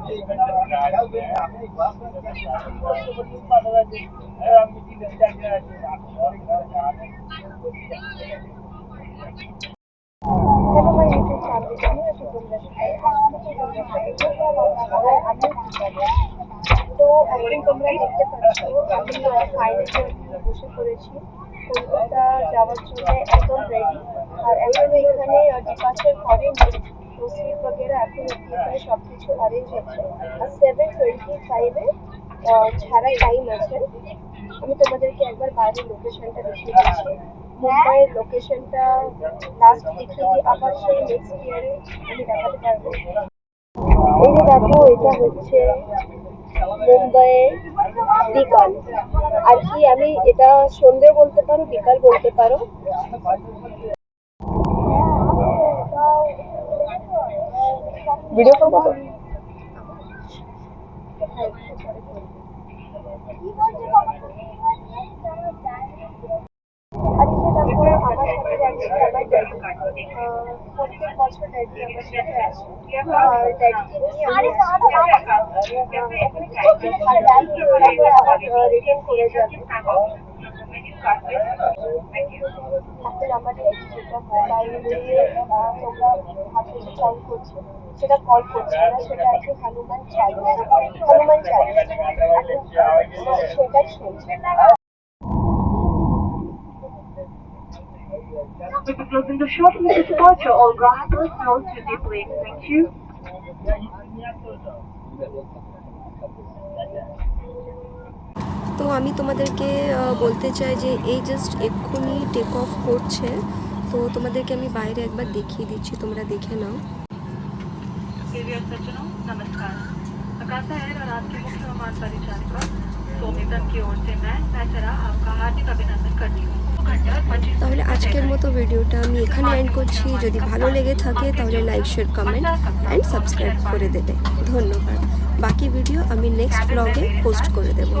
Hello my YouTube family, কেমন আছো তোমরা সবাই? তো এখন তোমরা দেখতে পাচ্ছ আমি ফাইনালি বসে পড়েছি কলকাতা যাওয়ার জন্য, একদম রেডি। আর এখন এখানে ডিপার্চার করেনি, তো সিট বগেরা এখন এখানে সব কিছু অ্যারেঞ্জ হচ্ছে। আর 7:25-এ ছাড়া টাইম আছে। আমি তোমাদেরকে একবার বাইরের লোকেশনটা দেখিয়ে দিচ্ছি। মুম্বাইয়ের লোকেশনটা লাস্ট দেখিয়ে দিই, আবার সেই নেক্সট ইয়ারে আমি দেখাতে পারবো। এই যে দেখো, এটা হচ্ছে মুম্বাইয়ের বিকাল। আর কি আমি এটা সন্ধ্যে বলতে পারো, বিকাল বলতে পারো। ভিডিও করবো তো? আর এই যে দেখো, আমার সাথে যাচ্ছে আমার ড্যাডি। প্রত্যেক বছর ড্যাডি আমার সাথে আসে, আর ড্যাডিকে নিয়ে আমি রিটার্ন করে যাবে। এখন আমার ড্যাডি যেটা মোবাইল দিয়ে তোমরা ভাবছো যে কল করছে, সেটা কল করছে না, সেটা আছে হনুমান চালিসা। হনুমান চালিসা সেটাই শুনছে। We'll be closing the shop with departure. All grahakers known to the plane. Thank you. তো আমি তোমাদেরকে বলতে চাই যে এই জাস্ট এক্ষুনি টেক অফ করছে, তো তোমাদেরকে আমি বাইরে একবার দেখিয়ে দিচ্ছি, তোমরা দেখে নাও। नमस्कार। आकाशा एयर और आपके मुख्य विमान परिचालिका सोमितन की ओर से मैं चरा आपका हार्दिक अभिनंदन करती हूँ। তাহলে আজকের মতো ভিডিওটা আমি এখানে এন্ড করছি। যদি ভালো লেগে থাকে তাহলে like, share, comment and subscribe করে দেবে। ধন্যবাদ। বাকি ভিডিও আমি নেক্সট ব্লগে পোস্ট করে দেবো।